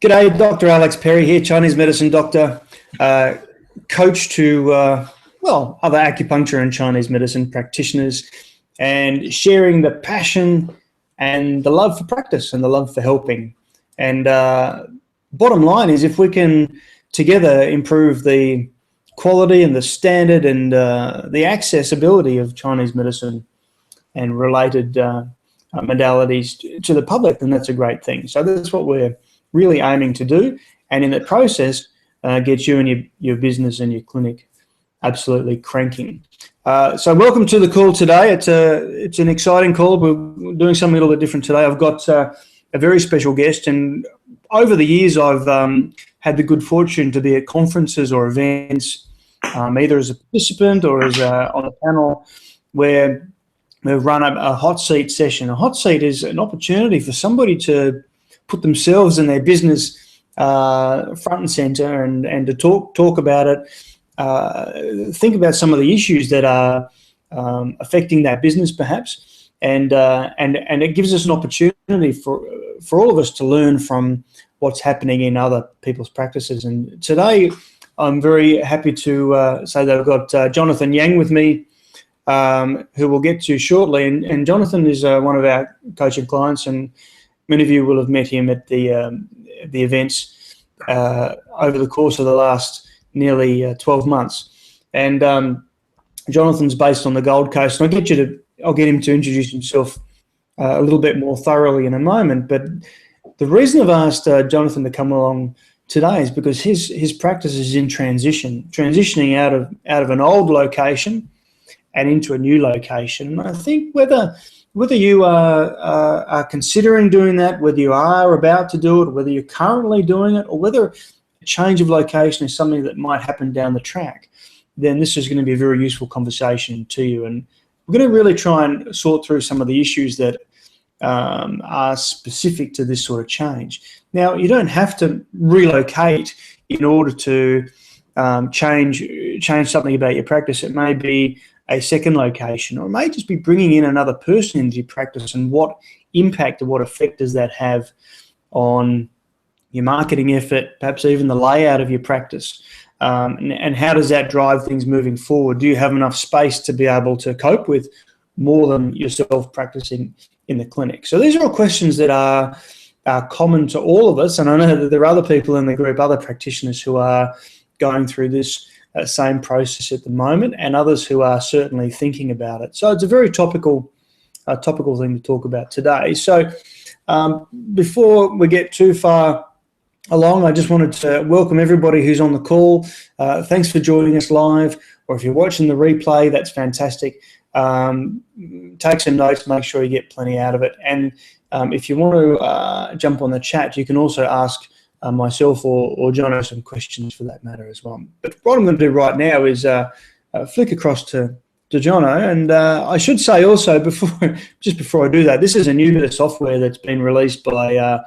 G'day, Dr. Alex Perry here, Chinese medicine doctor, coach to, other acupuncture and Chinese medicine practitioners, and sharing the passion and the love for practice and the love for helping. And bottom line is, if we can together improve the quality and the standard and the accessibility of Chinese medicine and related modalities to the public, then that's a great thing. So that's what we're really aiming to do, and in that process, get you and your business and your clinic absolutely cranking. So welcome to the call today. It's an exciting call. We're doing something a little bit different today. I've got a very special guest, and over the years I've had the good fortune to be at conferences or events, either as a participant or as on a panel where we've run a hot seat session. A hot seat is an opportunity for somebody to put themselves and their business front and center and to talk about it, think about some of the issues that are affecting that business perhaps, and it gives us an opportunity for all of us to learn from what's happening in other people's practices. And today I'm very happy to say that I've got Jonathan Yang with me, who we'll get to shortly, and Jonathan is one of our coaching clients, and many of you will have met him at the events over the course of the last nearly 12 months. And Jonathan's based on the Gold Coast, and I'll get him to introduce himself a little bit more thoroughly in a moment. But the reason I've asked Jonathan to come along today is because his practice is in transitioning out of an old location and into a new location. And I think whether you are considering doing that, whether you are about to do it, whether you're currently doing it, or whether a change of location is something that might happen down the track, then this is going to be a very useful conversation to you. And we're going to really try and sort through some of the issues that are specific to this sort of change. Now, you don't have to relocate in order to change something about your practice. It may be a second location, or it may just be bringing in another person into your practice, and what impact or what effect does that have on your marketing effort, perhaps even the layout of your practice, and how does that drive things moving forward? Do you have enough space to be able to cope with more than yourself practicing in the clinic? So these are all questions that are common to all of us, and I know that there are other people in the group, other practitioners who are going through this same process at the moment, and others who are certainly thinking about it. So it's a very topical thing to talk about today. So before we get too far along, I just wanted to welcome everybody who's on the call. Thanks for joining us live, or if you're watching the replay, that's fantastic. Take some notes, make sure you get plenty out of it. And if you want to jump on the chat, you can also ask myself or Jono some questions for that matter as well. But what I'm going to do right now is flick across to Jono, and I should say also before I do that, this is a new bit of software that's been released by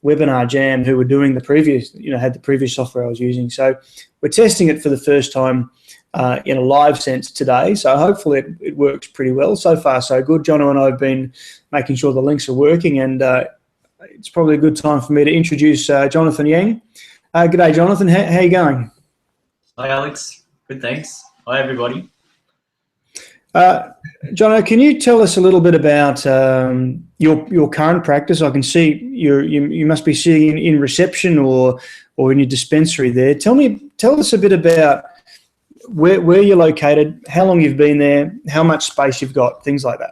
Webinar Jam, who were doing the previous, had the previous software I was using. So we're testing it for the first time in a live sense today. So hopefully it works pretty well. So far, so good. Jono and I have been making sure the links are working, and it's probably a good time for me to introduce Jonathan Yang. G'day, Jonathan. How you going? Hi, Alex. Good, thanks. Hi, everybody. Jono, can you tell us a little bit about your current practice? I can see you must be sitting in reception or in your dispensary there. Tell us a bit about where you're located, how long you've been there, how much space you've got, things like that.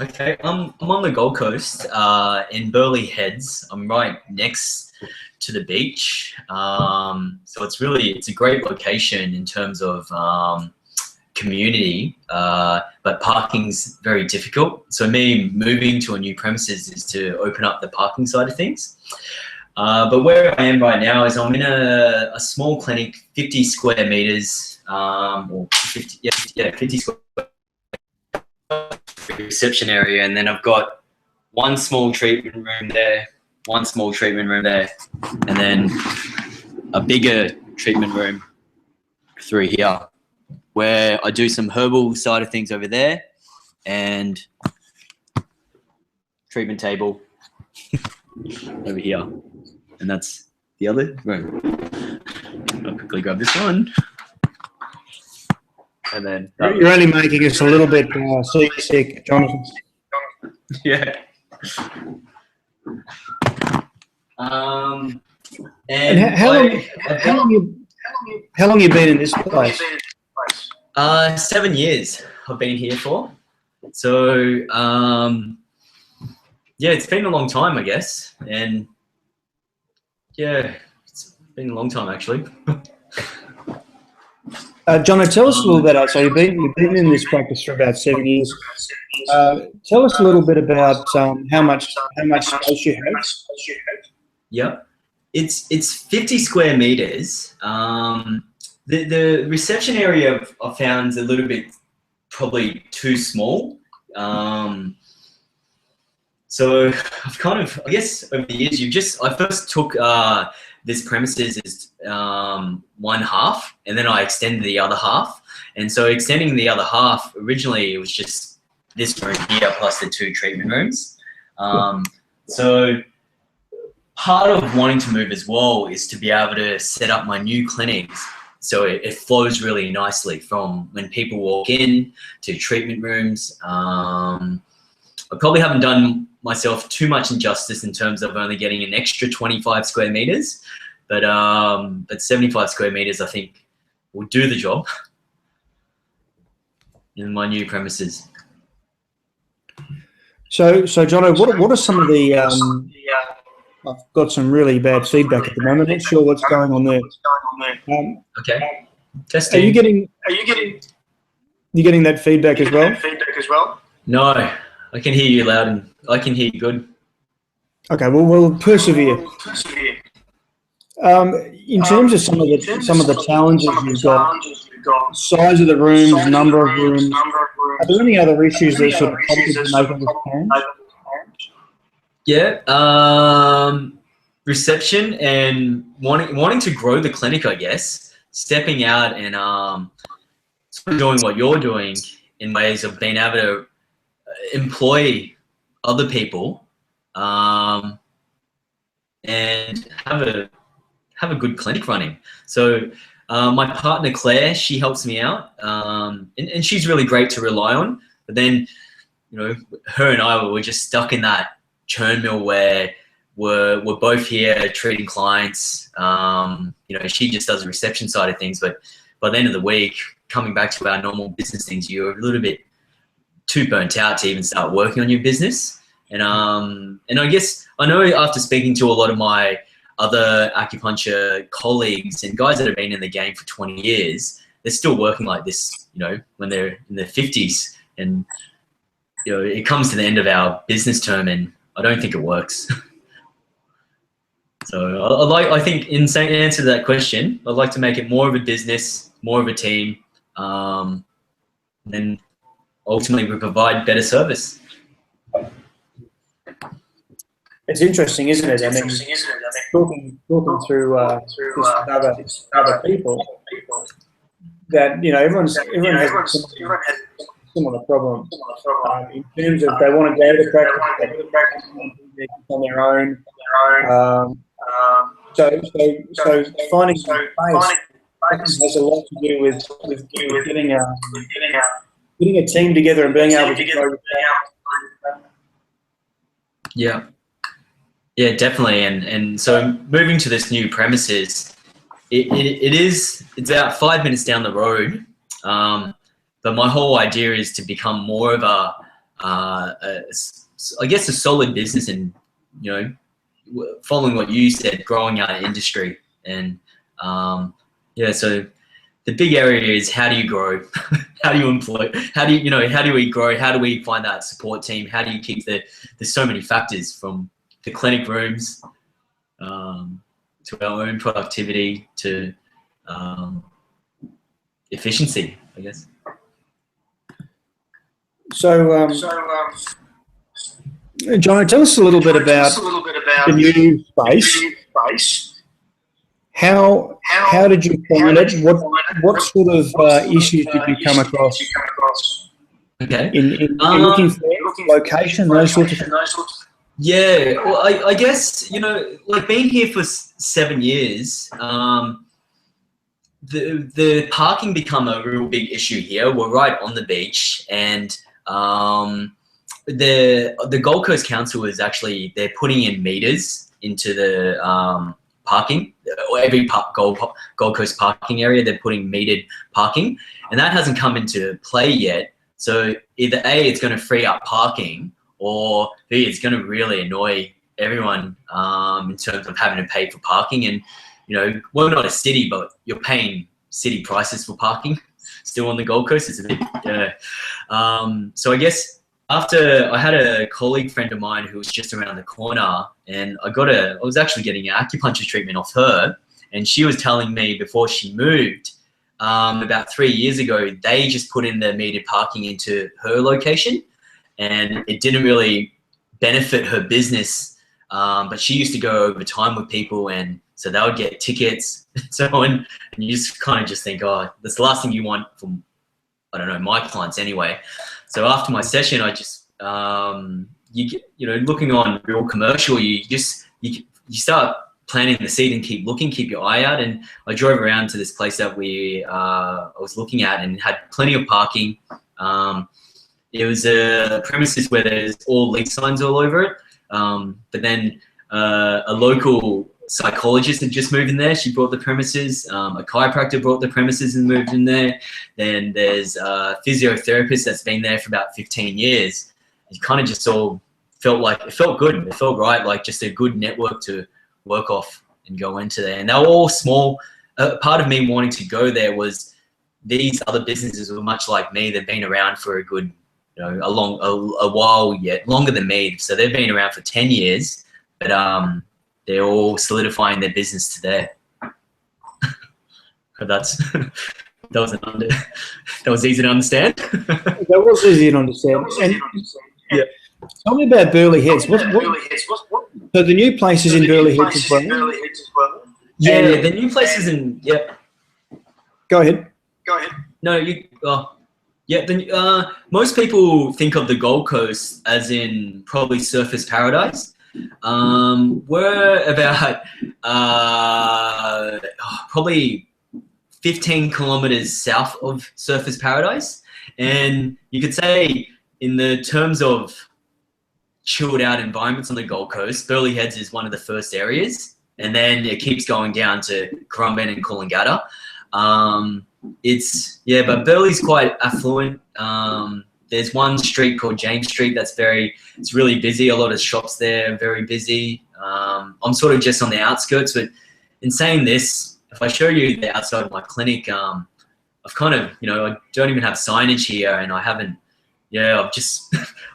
Okay, I'm on the Gold Coast in Burleigh Heads. I'm right next to the beach, so it's a great location in terms of community, but parking's very difficult. So me moving to a new premises is to open up the parking side of things. But where I am right now is I'm in a small clinic, 50 square meters, or 50 square reception area, and then I've got one small treatment room there, and then a bigger treatment room through here, where I do some herbal side of things over there, and treatment table over here. and that's the other. Right. I'll quickly grab this one. And then You're only making us a little bit seasick, Jonathan. yeah. And how long you been in this place? 7 years I've been here for. So yeah, it's been a long time, I guess, and yeah, it's been a long time actually. Jono, tell us a little bit. So you've been in this practice for about 7 years. Tell us a little bit about how much space you have. Yeah, it's 50 square meters. The reception area I found is a little bit probably too small. So I've kind of, I guess over the years, I first took this premises as one half, and then I extended the other half. And so extending the other half, originally it was just this room here plus the 2 treatment rooms. So part of wanting to move as well is to be able to set up my new clinics so it flows really nicely from when people walk in to treatment rooms. I probably haven't done myself too much injustice in terms of only getting an extra 25 square meters, but 75 square meters I think will do the job in my new premises. So Jono, what are some of the I've got some really bad feedback at the moment. Not sure what's going on there. Okay. Testing. Are you getting that feedback as well? No, I can hear you loud and I can hear you good. Okay, well, we'll persevere. In terms of some of the challenges you've got, size of the rooms, number of rooms, are there any other issues that sort of prompted you to make this plan? Yeah, reception and wanting to grow the clinic, I guess. Stepping out and sort of doing what you're doing in ways of being able to employ other people and have a good clinic running. So my partner Claire, she helps me out, and she's really great to rely on. But then, you know, her and I were just stuck in that churn mill where we're both here treating clients. You know, she just does the reception side of things, but by the end of the week, coming back to our normal business things, you're a little bit too burnt out to even start working on your business. And I guess I know after speaking to a lot of my other acupuncture colleagues and guys that have been in the game for 20 years, they're still working like this, you know, when they're in their 50s. And, you know, it comes to the end of our business term and I don't think it works. So I think in answer to that question, I'd like to make it more of a business, more of a team, then ultimately we provide better service. It's interesting, isn't it? I mean, talking through other people, that, you know, everyone has similar problem in terms of they want to go to practice on their own. So finding space has a lot to do with getting a team together and being able to grow. Yeah, definitely. And so moving to this new premises, it's about 5 minutes down the road. But my whole idea is to become more of I guess a solid business and, you know, following what you said, growing our industry. And yeah, so the big area is how do you grow? How do you employ? How do we grow? How do we find that support team? How do you keep there's so many factors from the clinic rooms to our own productivity to efficiency, I guess. So, John, tell us a little bit about the new space. How did you find it? What sort of issues did you come across? Okay. In looking for location, those sorts of things. Yeah, well, I guess, like being here for 7 years, the parking become a real big issue here. We're right on the beach, and the Gold Coast Council is actually, they're putting in meters into the parking. Or every Gold Coast parking area, they're putting metered parking, and that hasn't come into play yet. So either A, it's going to free up parking, or B, it's going to really annoy everyone in terms of having to pay for parking. And we're not a city, but you're paying city prices for parking still on the Gold Coast. It's a bit, so I guess after I had a colleague friend of mine who was just around the corner, and I was actually getting an acupuncture treatment off her, and she was telling me before she moved, about 3 years ago, they just put in the metered parking into her location, and it didn't really benefit her business. But she used to go over time with people, and so they would get tickets and so on. And you just kind of just think, oh, that's the last thing you want from, I don't know, my clients anyway. So after my session, I just, looking on Real Commercial, you start planting the seed and keep your eye out. And I drove around to this place that I was looking at, and had plenty of parking. It was a premises where there's all lease signs all over it. But then a local psychologist had just moved in there. She brought the premises. A chiropractor brought the premises and moved in there. Then there's a physiotherapist that's been there for about 15 years. It kind of just all it felt good. It felt right, like just a good network to work off and go into there. And they were all small. Part of me wanting to go there was these other businesses were much like me. They've been around for a good, a while yet, longer than me. So they've been around for 10 years, but they're all solidifying their business today. that was easy to understand. That was easy to understand. And yeah, tell me about Burleigh Heads. So the new place is in Burleigh Heads as well? Yeah, the new place is in. Yep. Go ahead. No, most people think of the Gold Coast as in probably Surfers Paradise. We're about probably 15 kilometers south of Surfers Paradise, and you could say in the terms of chilled out environments on the Gold Coast, Burleigh Heads is one of the first areas, and then it keeps going down to Currumbin and Coolangatta. But Burleigh's quite affluent. There's one street called James Street it's really busy. A lot of shops there, very busy. I'm sort of just on the outskirts, but in saying this, if I show you the outside of my clinic, I've kind of, I don't even have signage here, and I haven't, I've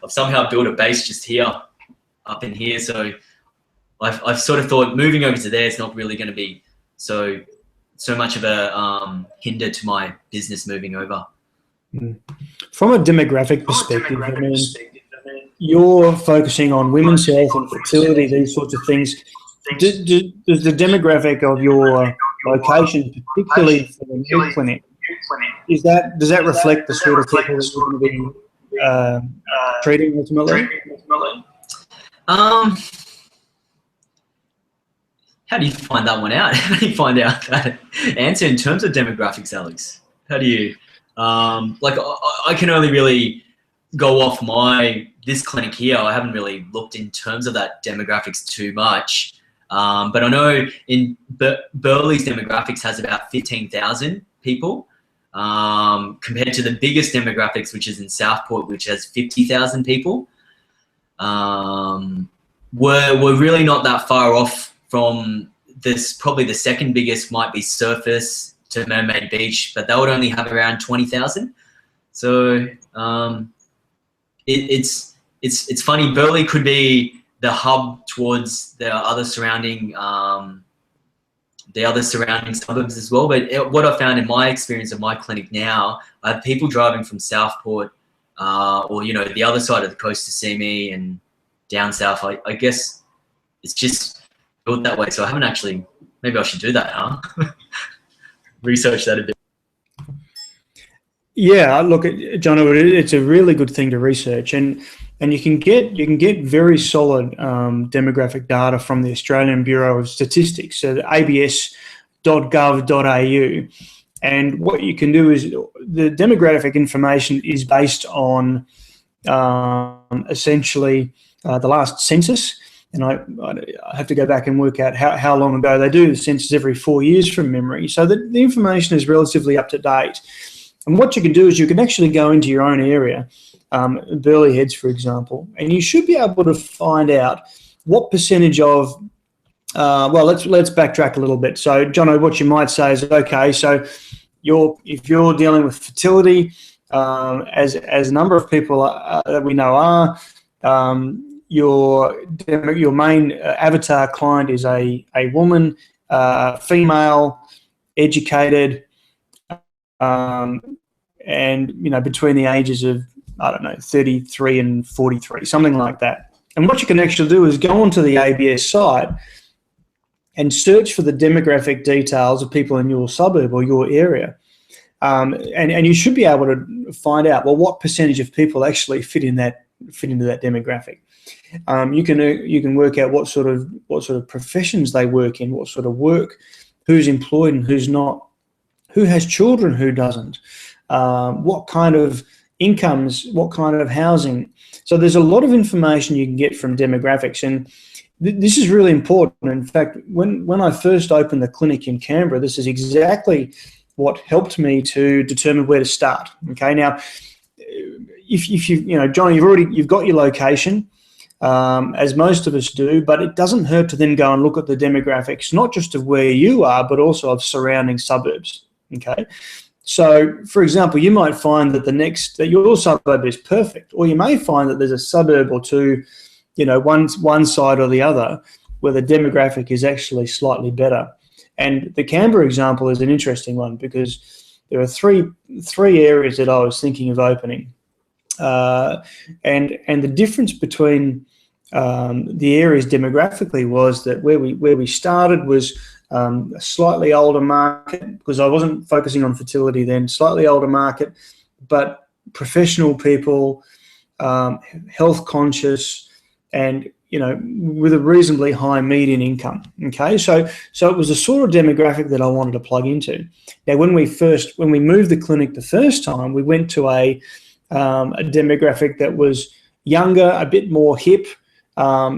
somehow built a base just here, up in here. So I've sort of thought moving over to there is not really going to be so much of a hinder to my business moving over. From a demographic perspective, I mean, you're focusing on women's health and fertility, these sorts of things. Does the demographic of your location, particularly for the new clinic, does that reflect the sort of people that you're going to be treating ultimately? How do you find that one out? How do you find out that answer in terms of demographics, Alex? How do you, I can only really go off this clinic here. I haven't really looked in terms of that demographics too much. But I know in Burleigh's demographics has about 15,000 people, compared to the biggest demographics, which is in Southport, which has 50,000 people. We're really not that far off from this. Probably the second biggest might be Surfers to Mermaid Beach, but they would only have around 20,000. So it's funny. Burleigh could be the hub towards the other surrounding suburbs as well. But what I found in my experience of my clinic now, I have people driving from Southport or the other side of the coast to see me, and down south. I guess it's just built that way. So I haven't actually. Maybe I should do that, huh? Research that a bit. Yeah, look, John, it's a really good thing to research. And and you can get very solid demographic data from the Australian Bureau of Statistics, so the abs.gov.au. And what you can do is the demographic information is based on essentially the last census. And I have to go back and work out how long ago they do the census, every 4 years from memory. So the information is relatively up to date. And what you can do is you can actually go into your own area, Burleigh Heads, for example, and you should be able to find out what percentage of, well, let's backtrack a little bit. So, Jono, what you might say is, okay, so if you're dealing with fertility, as a number of people that we know are, your main avatar client is a woman, female, educated, and between the ages of, I don't know, 33 and 43, something like that. And what you can actually do is go onto the ABS site and search for the demographic details of people in your suburb or your area. And you should be able to find out, well, what percentage of people actually fit into that demographic. You can work out what sort of professions they work in, what sort of work, who's employed and who's not, who has children, who doesn't, what kind of incomes, what kind of housing. So there's a lot of information you can get from demographics, and this is really important. In fact, when I first opened the clinic in Canberra, this is exactly what helped me to determine where to start. Okay, now if John, you've got your location, as most of us do, but it doesn't hurt to then go and look at the demographics, not just of where you are, but also of surrounding suburbs. Okay, so for example, you might find that your suburb is perfect, or you may find that there's a suburb or two, one side or the other, where the demographic is actually slightly better. And the Canberra example is an interesting one because there are three areas that I was thinking of opening, and the difference between the areas demographically was that where we started was a slightly older market, because I wasn't focusing on fertility then, slightly older market, but professional people, health conscious, and with a reasonably high median income. Okay, so it was the sort of demographic that I wanted to plug into. Now, when we moved the clinic the first time, we went to a demographic that was younger, a bit more hip,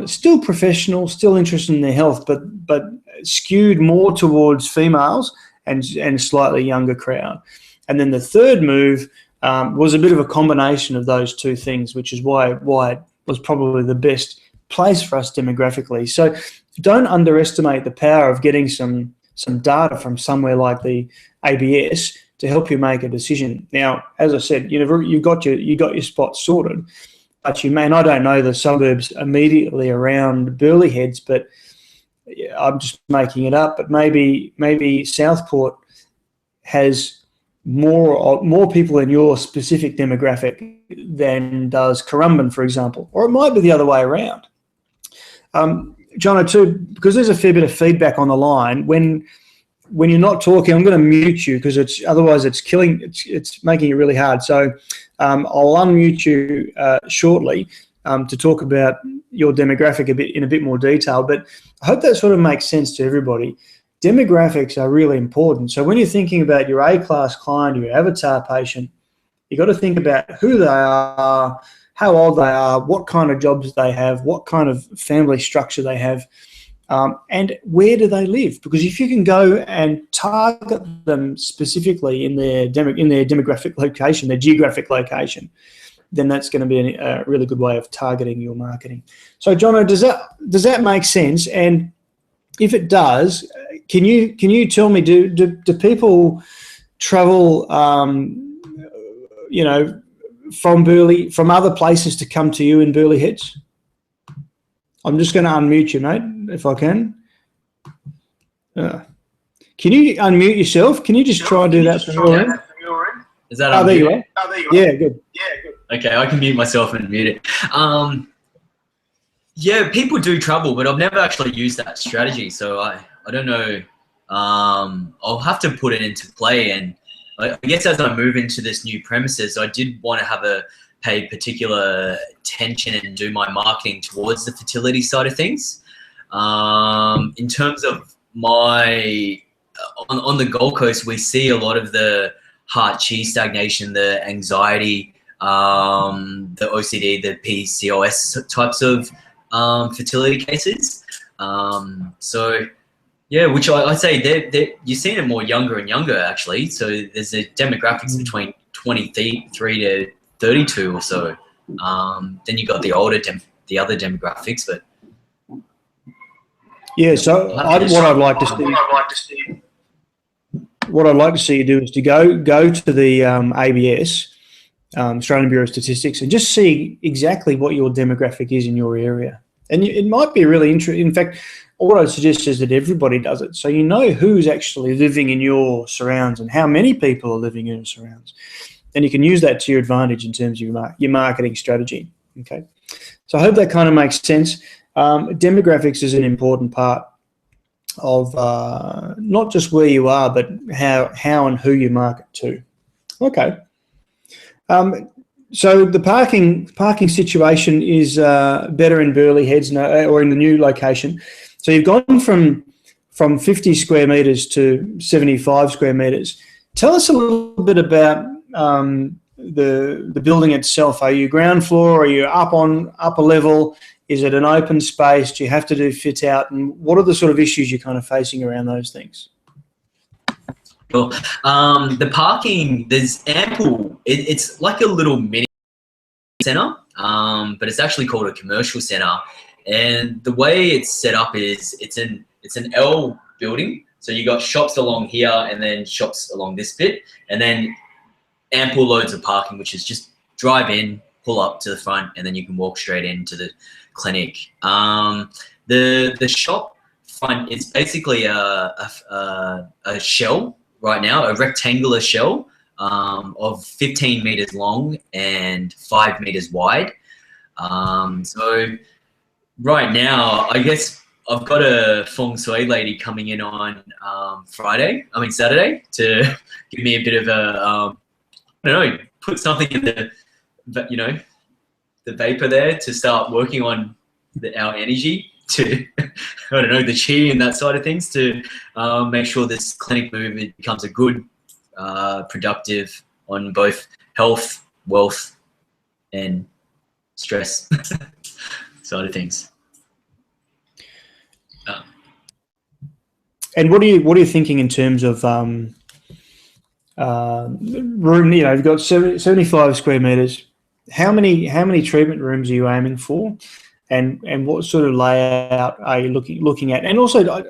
still professional, still interested in their health, but skewed more towards females and slightly younger crowd. And then the third move was a bit of a combination of those two things, which is why it was probably the best place for us demographically. So don't underestimate the power of getting some data from somewhere like the ABS to help you make a decision. Now, as I said, you've got your spot sorted, but and I don't know the suburbs immediately around Burleigh Heads, but I'm just making it up. But maybe Southport has more people in your specific demographic than does Currumbin, for example, or it might be the other way around. Jono, too, because there's a fair bit of feedback on the line. When you're not talking, I'm going to mute you because otherwise it's making it really hard. So I'll unmute you shortly to talk about your demographic in a bit more detail. But I hope that sort of makes sense to everybody. Demographics are really important. So when you're thinking about your A-class client, your avatar patient, you've got to think about who they are, how old they are, what kind of jobs they have, what kind of family structure they have, and where do they live? Because if you can go and target them specifically in their demographic location, their geographic location, then that's going to be a really good way of targeting your marketing. So, Jono, does that make sense? And if it does, can you tell me, do people travel, from other places to come to you in Burleigh Heads? I'm just going to unmute you, mate, if I can. Can you unmute yourself? Can you just try and do that from your end? Is that there you are. Yeah, good. Okay, I can mute myself and mute it. Yeah, people do travel, but I've never actually used that strategy, so I don't know. I'll have to put it into play, and I guess as I move into this new premises, I did want to have a pay particular attention and do my marketing towards the fertility side of things. In terms of on the Gold Coast, we see a lot of the heart chi stagnation, the anxiety, the OCD, the PCOS types of fertility cases. So yeah, which I'd say you're seeing it more younger and younger actually. So there's a demographics between 23 to 32 or so. Then you got the older the other demographics, but yeah. So what I'd like to see you do is to go to the ABS, Australian Bureau of Statistics, and just see exactly what your demographic is in your area. And it might be really interesting. In fact, what I'd suggest is that everybody does it, so you know who's actually living in your surrounds and how many people are living in your surrounds, and you can use that to your advantage in terms of your marketing strategy. Okay, so I hope that kind of makes sense. Demographics is an important part of not just where you are, but how and who you market to. Okay. So the parking situation is better in Burleigh Heads or in the new location. So you've gone from 50 square metres to 75 square metres. Tell us a little bit about the building itself. Are you ground floor? Are you up on upper level? Is it an open space? Do you have to do fit out? And what are the sort of issues you're kind of facing around those things? Well, the parking, there's ample. It's like a little mini center, but it's actually called a commercial center. And the way it's set up is it's an L building. So you got shops along here and then shops along this bit, and then ample loads of parking, which is just drive in, pull up to the front, and then you can walk straight into the clinic. The shop front is basically a shell right now, a rectangular shell of 15 meters long and 5 meters wide. So right now, I guess I've got a feng shui lady coming in on Saturday, to give me a bit of a, I don't know, put something in the vapor there to start working on our energy to, I don't know, the chi and that side of things, to make sure this clinic movement becomes a good, productive on both health, wealth, and stress side of things. And what are you thinking in terms of room? You've got 75 square meters. How many treatment rooms are you aiming for, and what sort of layout are you looking at? And also,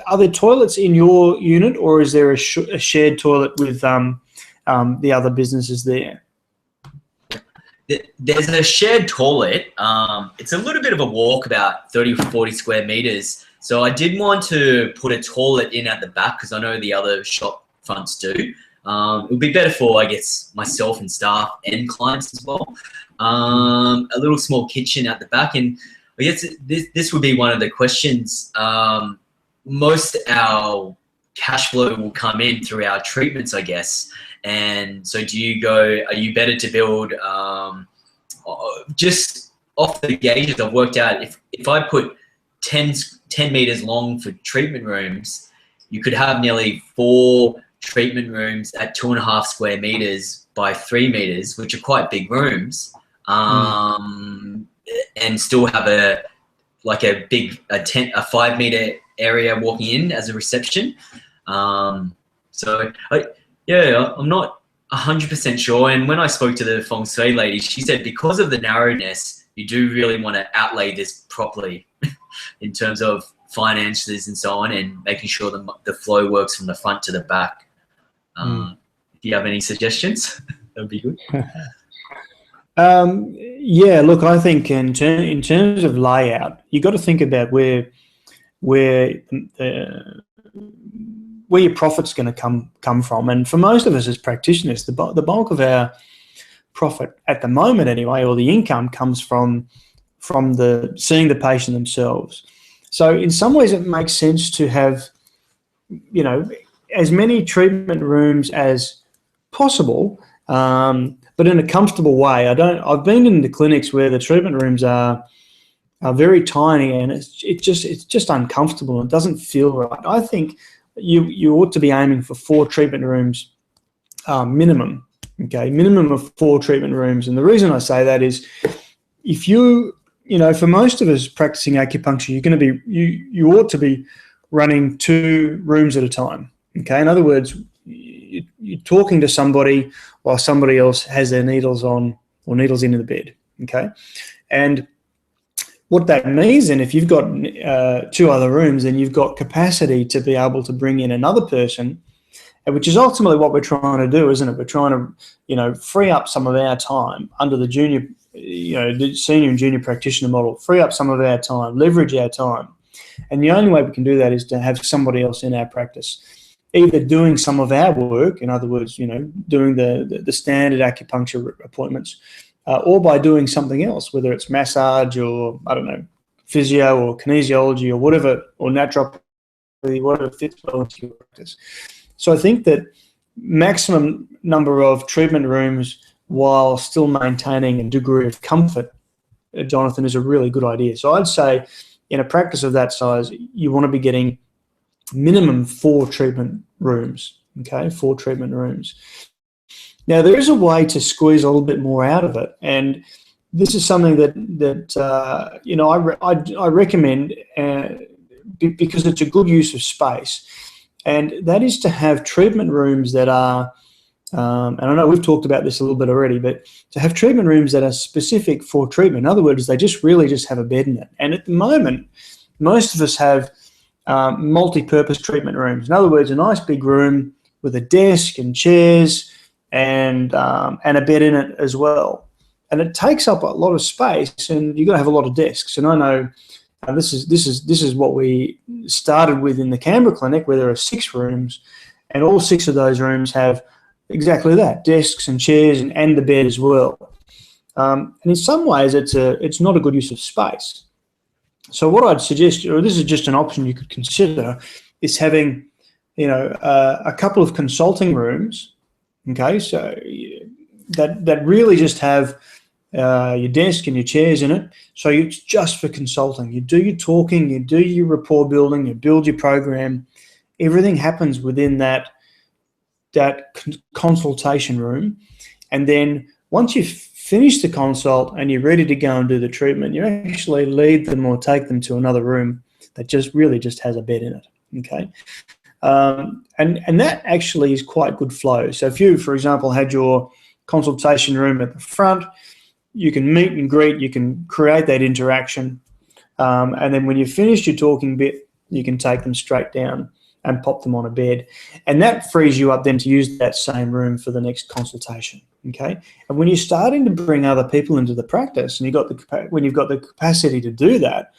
are there toilets in your unit, or is there a shared toilet with the other businesses there? There's a shared toilet. It's a little bit of a walk, about 30 or 40 square meters. So I did want to put a toilet in at the back, because I know the other shop fronts do. It would be better for, I guess, myself and staff and clients as well. A little small kitchen at the back. And I guess this would be one of the questions. Most our cash flow will come in through our treatments, I guess. And so are you better to build, just off the gauges I've worked out, if I put 10 meters long for treatment rooms, you could have nearly 4 treatment rooms at 2.5 square meters by 3 meters, which are quite big rooms, and still have a 5 meter area walking in as a reception. I'm not 100% sure. And when I spoke to the feng shui lady, she said because of the narrowness, you do really want to outlay this properly in terms of finances and so on, and making sure the flow works from the front to the back. If you have any suggestions, that would be good. Yeah, look, I think in terms of layout, you got to think about where your profit's going to come from. And for most of us as practitioners, the bulk of our profit at the moment anyway, or the income, comes from the seeing the patient themselves. So in some ways it makes sense to have, as many treatment rooms as possible, but but in a comfortable way. I've been in the clinics where the treatment rooms are very tiny, and it's just uncomfortable. It doesn't feel right. I think you ought to be aiming for 4 treatment rooms minimum. Okay, minimum of 4 treatment rooms. And the reason I say that is, if for most of us practicing acupuncture, you're going to be you ought to be running 2 rooms at a time. Okay, in other words, you're talking to somebody while somebody else has their needles on or needles into the bed. Okay, and what that means, then, if you've got 2 other rooms, then you've got capacity to be able to bring in another person, which is ultimately what we're trying to do, isn't it? We're trying to, free up some of our time under the junior, the senior and junior practitioner model, free up some of our time, leverage our time. And the only way we can do that is to have somebody else in our practice, either doing some of our work, in other words, doing the standard acupuncture appointments, or by doing something else, whether it's massage or, I don't know, physio or kinesiology or whatever, or naturopathy, whatever fits well into your practice. So I think that maximum number of treatment rooms while still maintaining a degree of comfort, Jonathan, is a really good idea. So I'd say in a practice of that size, you want to be getting minimum 4 treatment rooms, okay, 4 treatment rooms. Now, there is a way to squeeze a little bit more out of it, and this is something that I recommend because it's a good use of space, and that is to have treatment rooms that are, and I know we've talked about this a little bit already, but to have treatment rooms that are specific for treatment. In other words, they really just have a bed in it. And at the moment, most of us have multi-purpose treatment rooms. In other words, a nice big room with a desk and chairs and a bed in it as well. And it takes up a lot of space, and you've got to have a lot of desks. And I know this is what we started with in the Canberra clinic, where there are 6 rooms, and all 6 of those rooms have exactly that: desks and chairs and the bed as well. And in some ways, it's not a good use of space. So what I'd suggest, or this is just an option you could consider, is having a couple of consulting rooms. Okay, so that really just have your desk and your chairs in it. So it's just for consulting. You do your talking, you do your rapport building, you build your program. Everything happens within that consultation room. And then once you've finished the consult and you're ready to go and do the treatment, you actually lead them or take them to another room that just has a bed in it. Okay. And that actually is quite good flow. So if you, for example, had your consultation room at the front, you can meet and greet, you can create that interaction, and then when you've finished your talking bit, you can take them straight down and pop them on a bed. And that frees you up then to use that same room for the next consultation, okay? And when you're starting to bring other people into the practice, and when you've got the capacity to do that,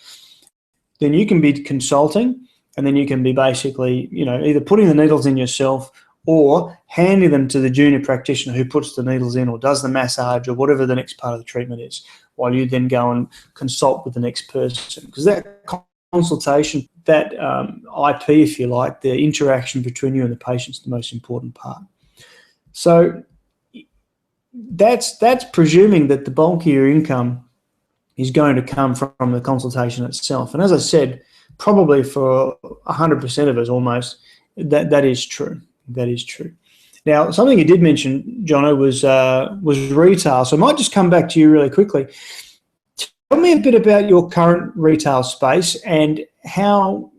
then you can be consulting, and then you can be basically, either putting the needles in yourself or handing them to the junior practitioner who puts the needles in or does the massage or whatever the next part of the treatment is, while you then go and consult with the next person. Because that consultation, that IP, if you like, the interaction between you and the patient is the most important part. So that's presuming that the bulk of your income is going to come from the consultation itself. And as I said, probably for 100% of us almost, that is true. That is true. Now, something you did mention, Jono, was retail. So I might just come back to you really quickly. Tell me a bit about your current retail space and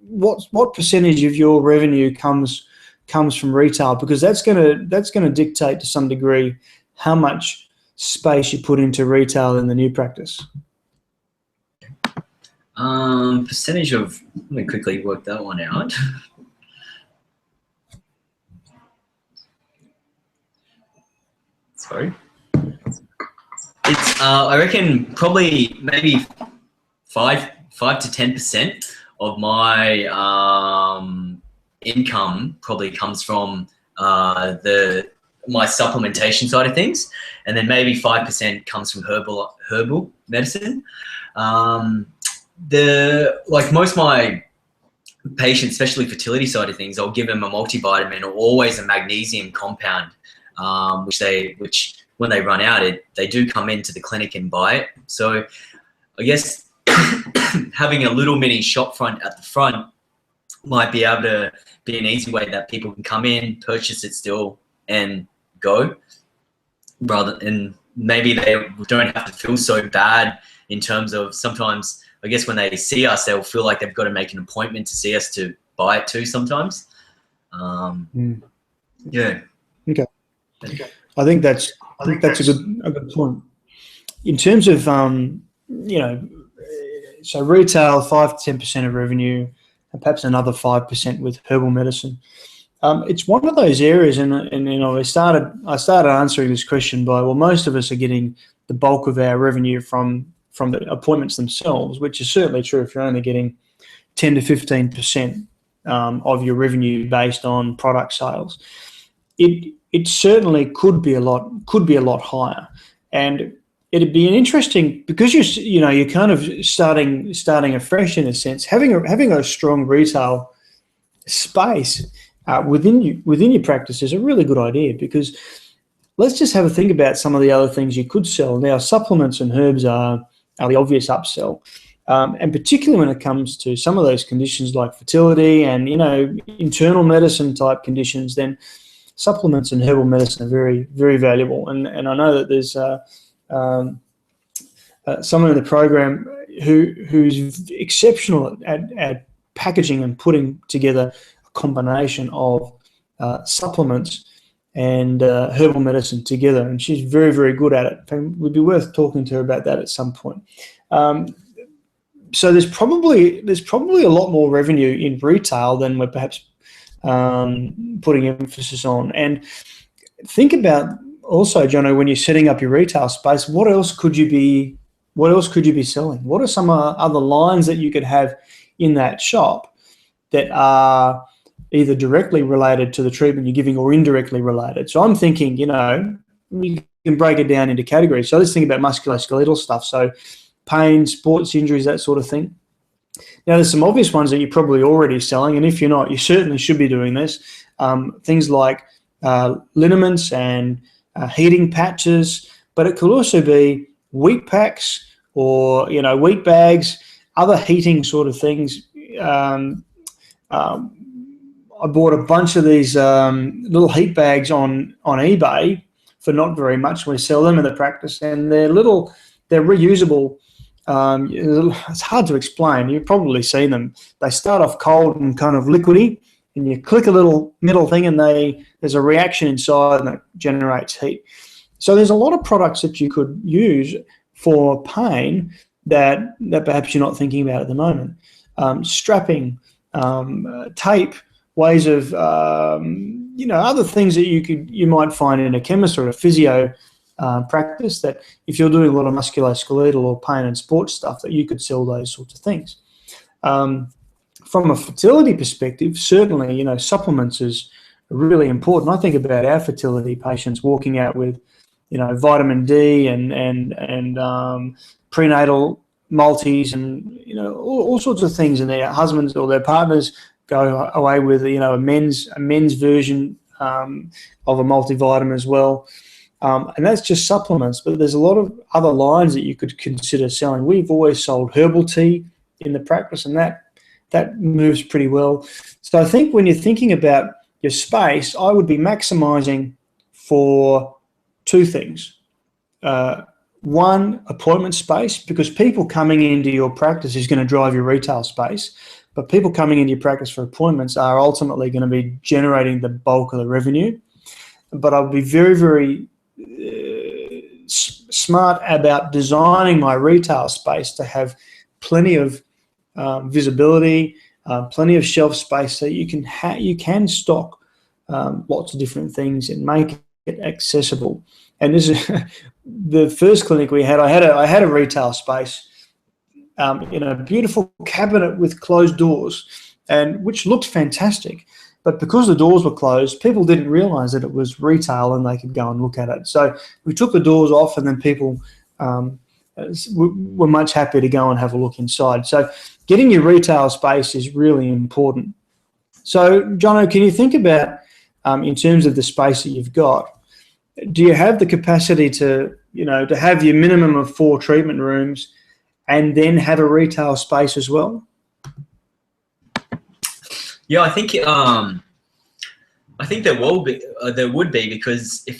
what percentage of your revenue comes from retail, because that's going to dictate to some degree how much space you put into retail in the new practice. Percentage of, let me quickly work that one out. Sorry. It's I reckon probably maybe 5 to 10% of my income probably comes from my supplementation side of things, and then maybe 5% comes from herbal medicine. Most of my patients, especially fertility side of things, I'll give them a multivitamin or always a magnesium compound, which when they run out, they do come into the clinic and buy it. So I guess having a little mini shop front at the front might be able to be an easy way that people can come in, purchase it still, and go. And maybe they don't have to feel so bad in terms of, sometimes I guess when they see us, they'll feel like they've got to make an appointment to see us to buy it too sometimes. Yeah. Okay. I think that's a good point. In terms of so retail, 5 to 10% of revenue, and perhaps another 5% with herbal medicine. It's one of those areas, and I started answering this question by, well, most of us are getting the bulk of our revenue from the appointments themselves, which is certainly true if you're only getting 10 to 15% of your revenue based on product sales. It certainly could be a lot higher, and it'd be an interesting, because you're kind of starting afresh in a sense. Having a strong retail space within your practice is a really good idea, because let's just have a think about some of the other things you could sell. Now, supplements and herbs are the obvious upsell, and particularly when it comes to some of those conditions like fertility and internal medicine type conditions, then supplements and herbal medicine are very, very valuable. And I know that there's someone in the program who's exceptional at packaging and putting together a combination of supplements and herbal medicine together, and she's very, very good at it. It would be worth talking to her about that at some point. So there's probably a lot more revenue in retail than we're perhaps putting emphasis on. And think about also, Jono, when you're setting up your retail space, what else could you be selling? What are some other lines that you could have in that shop that are either directly related to the treatment you're giving or indirectly related? So I'm thinking, you can break it down into categories. So let's think about musculoskeletal stuff. So pain, sports injuries, that sort of thing. Now, there's some obvious ones that you're probably already selling, and if you're not, you certainly should be doing this. Things like liniments and heating patches, but it could also be wheat packs or wheat bags, other heating sort of things. I bought a bunch of these little heat bags on eBay for not very much. We sell them in the practice, and they're reusable. It's hard to explain. You've probably seen them. They start off cold and kind of liquidy, and you click a little metal thing, and there's a reaction inside, and it generates heat. So there's a lot of products that you could use for pain that perhaps you're not thinking about at the moment. Strapping, tape, ways of other things that you might find in a chemist or a physio practice, that if you're doing a lot of musculoskeletal or pain and sports stuff, that you could sell those sorts of things. From a fertility perspective, certainly, supplements is really important. I think about our fertility patients walking out with, vitamin D and prenatal multis and, all sorts of things, and their husbands or their partners go away with, a men's version of a multivitamin as well. And that's just supplements, but there's a lot of other lines that you could consider selling. We've always sold herbal tea in the practice, and that moves pretty well. So I think when you're thinking about your space, I would be maximizing for two things. One, appointment space, because people coming into your practice is going to drive your retail space, but people coming into your practice for appointments are ultimately going to be generating the bulk of the revenue. But I would be very, very smart about designing my retail space to have plenty of visibility, plenty of shelf space, so you can stock lots of different things and make it accessible. And this is the first clinic we had. I had a retail space in a beautiful cabinet with closed doors, and which looked fantastic. But because the doors were closed, people didn't realize that it was retail and they could go and look at it. So we took the doors off, and then people were much happier to go and have a look inside. So getting your retail space is really important. So, Jono, can you think about, in terms of the space that you've got, do you have the capacity to, to have your minimum of 4 treatment rooms and then have a retail space as well? Yeah, I think there would be, because if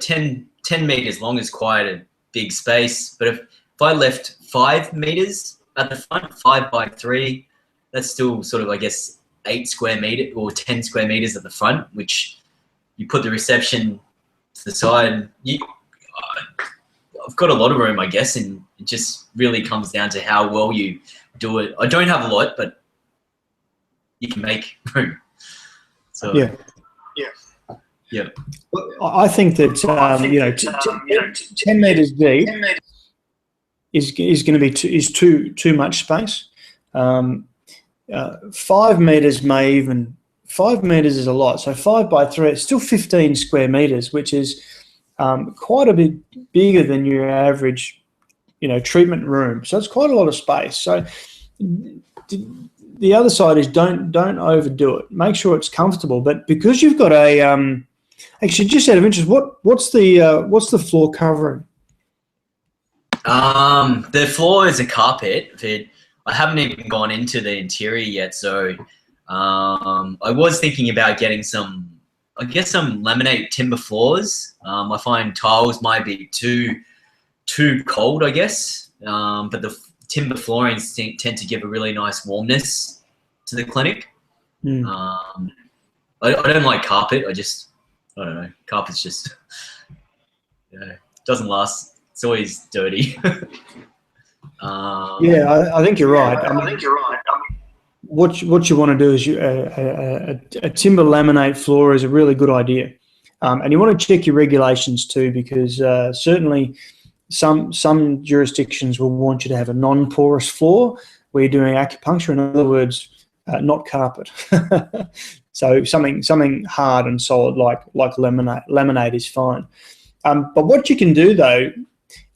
10 meters long is quite a big space, but if I left 5 meters at the front, 5 by 3, that's still sort of, I guess, 8 square meters or 10 square meters at the front, which you put the reception to the side. I've got a lot of room, I guess, and it just really comes down to how well you do it. I don't have a lot, but you can make room. So yeah. Well, I think that 10 meters deep is going to be too much space. 5 meters 5 meters is a lot. So 5 by 3, it's still 15 square meters, which is quite a bit bigger than your average, treatment room. So it's quite a lot of space. So the other side is don't overdo it. Make sure it's comfortable. But because you've got a actually, just out of interest, what's the floor covering? The floor is a carpet. I haven't even gone into the interior yet, so I was thinking about getting some laminate timber floors. I find tiles might be too cold, I guess, but the timber floorings tend to give a really nice warmness to the clinic. I don't like carpet. I don't know. Carpet's just doesn't last. It's always dirty. I think you're right. What you want to do is a timber laminate floor is a really good idea, and you want to check your regulations too, because certainly some jurisdictions will want you to have a non-porous floor where you're doing acupuncture. In other words, not carpet. So something hard and solid like laminate is fine. But what you can do though,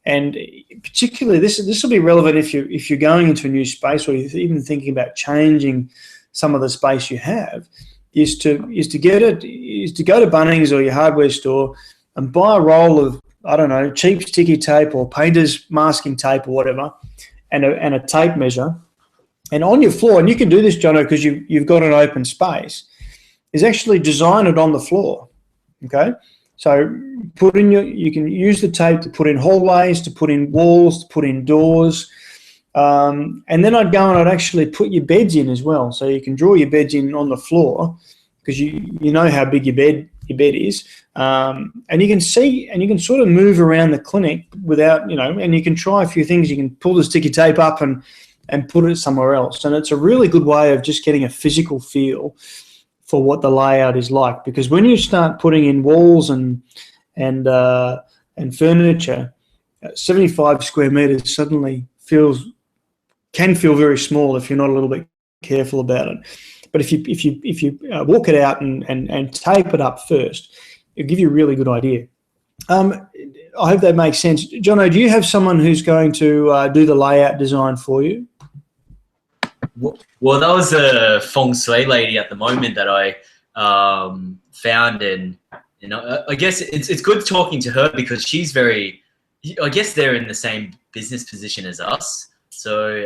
and particularly this will be relevant if you're going into a new space, or you're even thinking about changing some of the space you have, is to go to Bunnings or your hardware store and buy a roll of, I don't know, cheap sticky tape or painter's masking tape or whatever, and a tape measure. And on your floor, and you can do this, Jono, because you've got an open space, is actually design it on the floor. Okay, so you can use the tape to put in hallways, to put in walls, to put in doors, and then I'd go and I'd actually put your beds in as well. So you can draw your beds in on the floor, because you know how big your bed is, and you can see, and you can sort of move around the clinic without, and you can try a few things. You can pull the sticky tape up and put it somewhere else, and it's a really good way of just getting a physical feel for what the layout is like. Because when you start putting in walls and furniture, 75 square meters suddenly can feel very small if you're not a little bit careful about it. But if you walk it out and tape it up first, it'll give you a really good idea. I hope that makes sense. Jono, do you have someone who's going to do the layout design for you? Well, that was a feng shui lady at the moment that I found, and I guess it's good talking to her, because she's I guess they're in the same business position as us. So,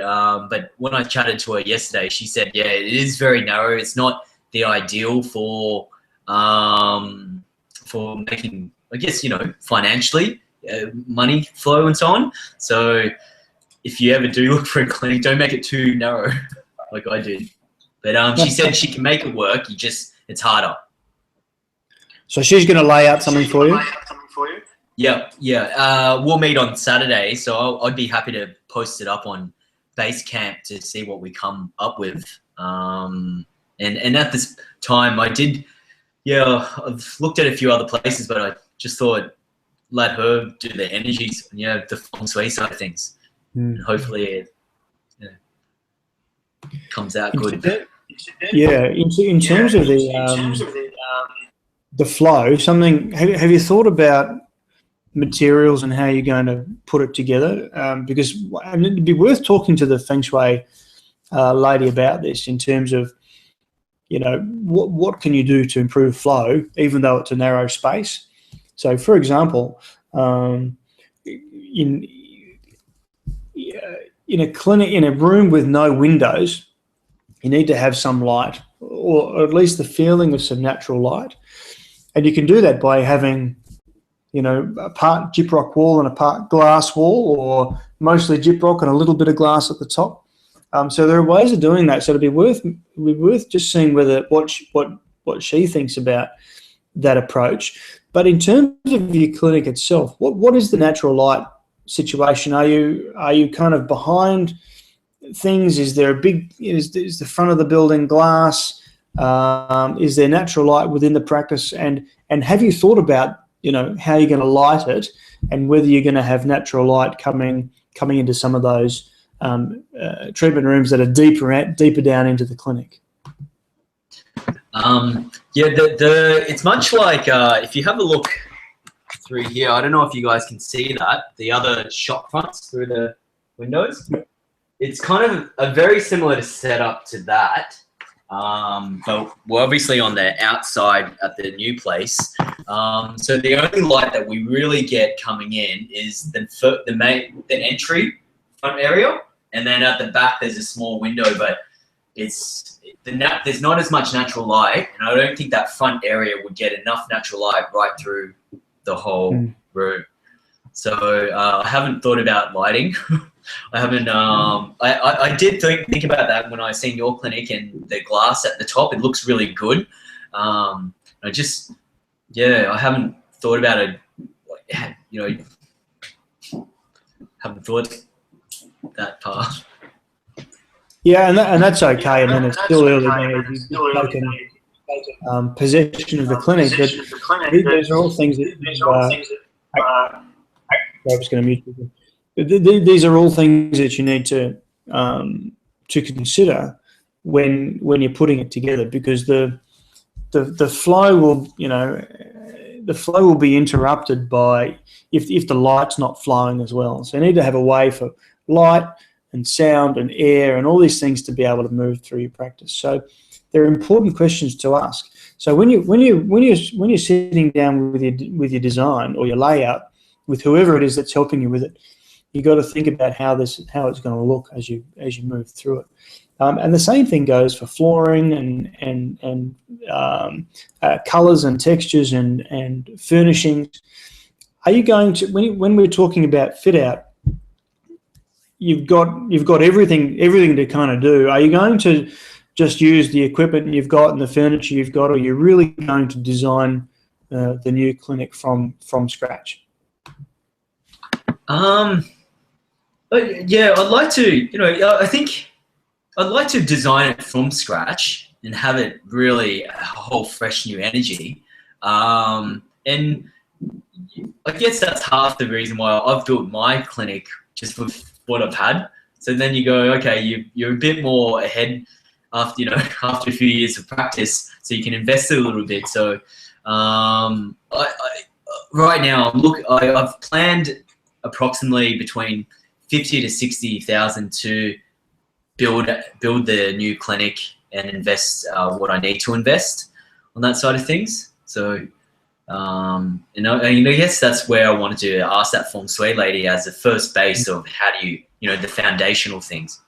but when I chatted to her yesterday, she said, yeah, it is very narrow. It's not the ideal for making, I guess, financially, money flow and so on. So if you ever do look for a clinic, don't make it too narrow like I did. But she said she can make it work. It's harder. So she's going to lay out something for you? Yeah. We'll meet on Saturday, so I'd be happy to post it up on Basecamp to see what we come up with. And at this time, I've looked at a few other places, but I just thought let her do the energies, the feng shui side of things. And hopefully it comes out good. Yeah, in terms of the flow, have you thought about materials and how you're going to put it together? Because it'd be worth talking to the feng shui lady about this, in terms of, what can you do to improve flow, even though it's a narrow space? So, for example, in a clinic, in a room with no windows, you need to have some light, or at least the feeling of some natural light. And you can do that by having, a part gyprock wall and a part glass wall, or mostly gyprock and a little bit of glass at the top. So there are ways of doing that. So it'd be worth just seeing what she thinks about that approach. But in terms of your clinic itself, what is the natural light situation? Are you kind of behind things? Is there is the front of the building glass? Is there natural light within the practice? And have you thought about how you're going to light it, and whether you're going to have natural light coming into some of those treatment rooms that are deeper down into the clinic? It's much like if you have a look through here. I don't know if you guys can see that, the other shop fronts through the windows. It's kind of a very similar setup to that. But we're obviously on the outside at the new place. So the only light that we really get coming in is the entry front area, and then at the back there's a small window, but there's not as much natural light, and I don't think that front area would get enough natural light right through the whole room. So I haven't thought about lighting. I haven't. I did think about that when I seen your clinic, and the glass at the top. It looks really good. I haven't thought about it. Haven't thought that part. Yeah, and that's okay. I mean, it's still early days. You've taken possession of the clinic, but these are all things that. I was going to mute you. These are all things that you need to consider when you're putting it together, because the flow will be interrupted by if the light's not flowing as well. So you need to have a way for light and sound and air and all these things to be able to move through your practice. So they're important questions to ask. So when you're sitting down with your design or your layout with whoever it is that's helping you with it, you got to think about how it's going to look as you move through it. And the same thing goes for flooring and colours and textures and furnishings. Are you going to, when we're talking about fit out, you've got everything to kind of do. Are you going to just use the equipment you've got and the furniture you've got, or are you really going to design the new clinic from scratch? Yeah, I'd like to. I think I'd like to design it from scratch and have it really a whole fresh new energy. And I guess that's half the reason why I've built my clinic, just with what I've had. So then you go, okay, you're a bit more ahead after after a few years of practice, so you can invest a little bit. So right now, I've planned approximately between 50 to 60,000 to build the new clinic and invest what I need to invest on that side of things. So I guess that's where I wanted to ask that feng shui lady as the first base of how do you the foundational things.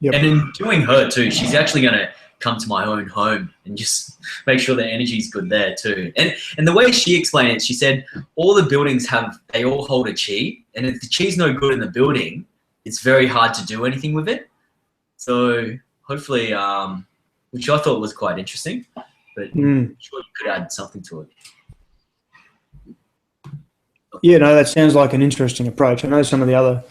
Yep. And in doing her too, she's actually going to come to my own home and just make sure the energy's good there too. And the way she explained it, she said all the buildings they all hold a chi, and if the chi's no good in the building, it's very hard to do anything with it. So hopefully, which I thought was quite interesting, but I'm sure you could add something to it. Yeah, no, that sounds like an interesting approach. I know some of the other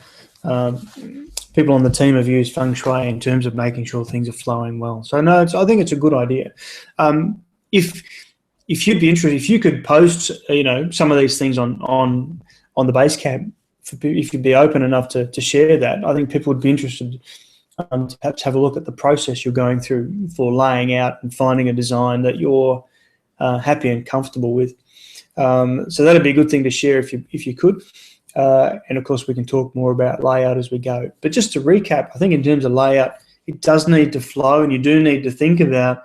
people on the team have used feng shui in terms of making sure things are flowing well. So no, I think it's a good idea. If you'd be interested, if you could post, some of these things on the Basecamp, if you'd be open enough to share that, I think people would be interested to perhaps have a look at the process you're going through for laying out and finding a design that you're happy and comfortable with. So that'd be a good thing to share if you could. And of course, we can talk more about layout as we go. But just to recap, I think in terms of layout, it does need to flow, and you do need to think about,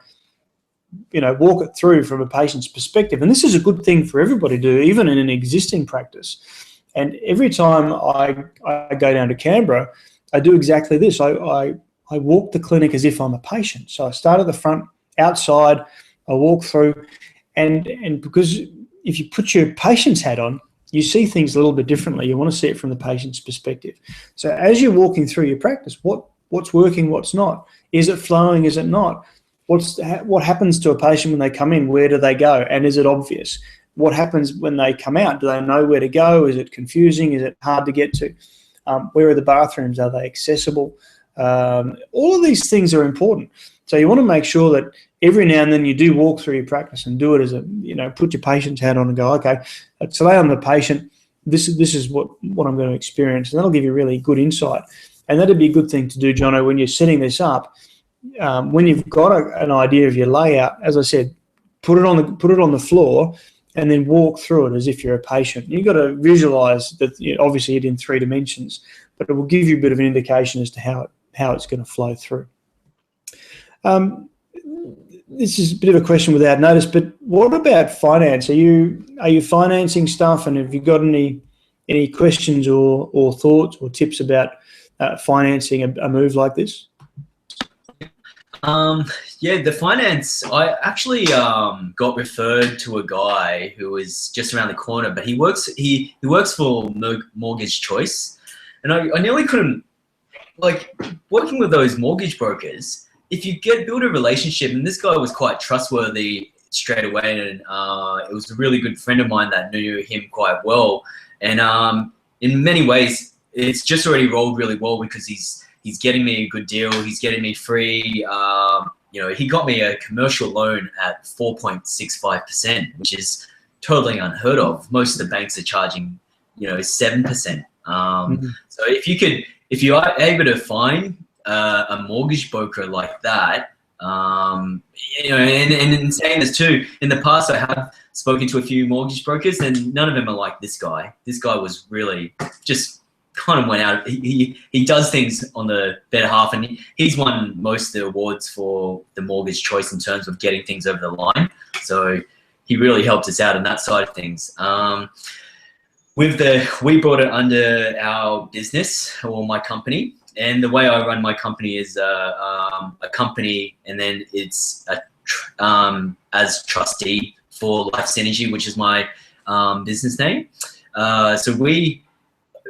walk it through from a patient's perspective. And this is a good thing for everybody to do, even in an existing practice. And every time I go down to Canberra, I do exactly this. I walk the clinic as if I'm a patient. So I start at the front, outside, I walk through, and because if you put your patient's hat on, you see things a little bit differently. You want to see it from the patient's perspective. So as you're walking through your practice, what's working, what's not? Is it flowing, is it not? What happens to a patient when they come in? Where do they go? And is it obvious? What happens when they come out? Do they know where to go? Is it confusing? Is it hard to get to? Where are the bathrooms? Are they accessible? All of these things are important. So you want to make sure that every now and then you do walk through your practice and do it as put your patient's hat on and go, okay, today I'm the patient. This is what I'm going to experience. And that'll give you really good insight. And that'd be a good thing to do, Jono, when you're setting this up. When you've got an idea of your layout, as I said, put it on the floor and then walk through it as if you're a patient. You've got to visualize that, obviously it in 3 dimensions, but it will give you a bit of an indication as to how it's going to flow through. This is a bit of a question without notice, but what about finance? Are you financing stuff, and have you got any questions or thoughts or tips about financing a move like this? Yeah, the finance, I actually got referred to a guy who was just around the corner, but he works for Mortgage Choice, and I nearly couldn't, working with those mortgage brokers, if you build a relationship, and this guy was quite trustworthy straight away, and it was a really good friend of mine that knew him quite well, and in many ways it's just already rolled really well because he's getting me a good deal. He's getting me free. He got me a commercial loan at 4.65%, which is totally unheard of. Most of the banks are charging, 7%. So if you are able to find a mortgage broker like that, and in saying this too, in the past I have spoken to a few mortgage brokers, and none of them are like this guy. This guy was really just kind of went out. He does things on the better half, and he's won most of the awards for the Mortgage Choice in terms of getting things over the line. So he really helped us out on that side of things. We brought it under our business, or my company, and the way I run my company is a company, and then it's as trustee for Life Synergy, which is my business name. So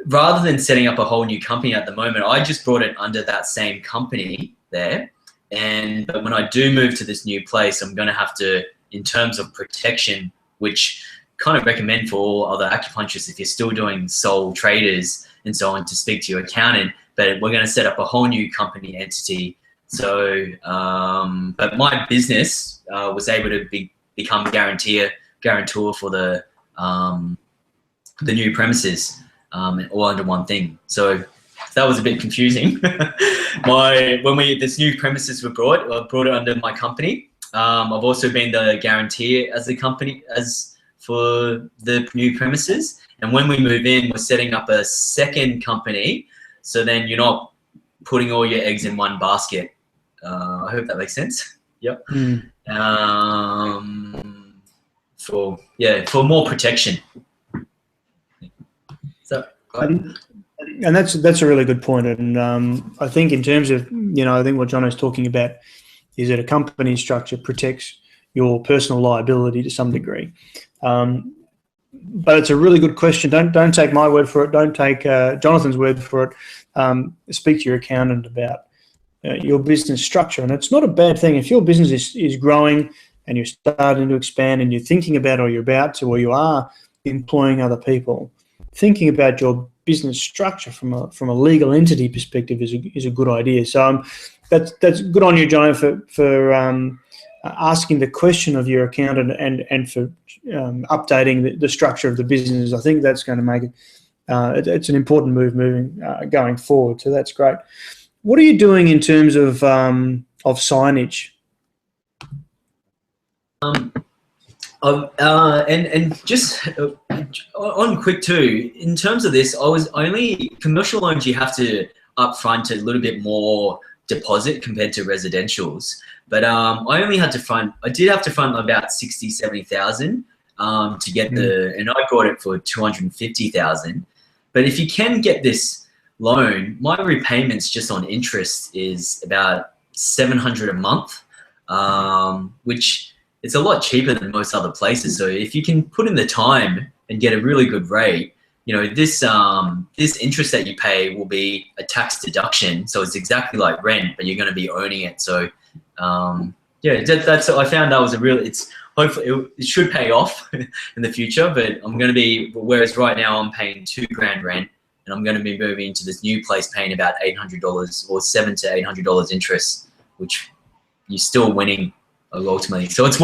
rather than setting up a whole new company at the moment, I just brought it under that same company there. But when I do move to this new place, I'm going to have to, in terms of protection, which kind of recommend for all other acupuncturists, if you're still doing sole traders and so on, to speak to your accountant. But we're going to set up a whole new company entity. So, but my business was able to become guarantor for the new premises. All under one thing. So that was a bit confusing. When this new premises were brought, I brought it under my company. I've also been the guarantor as the company for the new premises. And when we move in, we're setting up a second company. So then you're not putting all your eggs in one basket. I hope that makes sense. Yep. For more protection. And that's a really good point. And I think in terms of, I think what Jono's talking about is that a company structure protects your personal liability to some degree. But it's a really good question. Don't take my word for it. Don't take Jonathan's word for it. Speak to your accountant about your business structure. And it's not a bad thing. If your business is growing and you're starting to expand and you're thinking about, or you're about to, or you are employing other people, thinking about your business structure from a legal entity perspective is a good idea. So that's good on you, John, for asking the question of your accountant and for updating the structure of the business. I think that's going to make it. It's an important move going forward. So that's great. What are you doing in terms of signage? And just on quick too, in terms of this, I was only commercial loans. You have to upfront a little bit more deposit compared to residentials. But I did have to fund about 60, 70,000 to get and I got it for 250,000. But if you can get this loan, my repayments just on interest is about 700 a month, which it's a lot cheaper than most other places. So if you can put in the time and get a really good rate, you know, this interest that you pay will be a tax deduction. So it's exactly like rent, but you're going to be owning it. So yeah, that's I found that was hopefully it should pay off in the future. But I'm going to be, whereas right now I'm paying $2,000 rent, and I'm going to be moving into this new place paying about $800 or $700 to $800 interest, which you're still winning ultimately. So it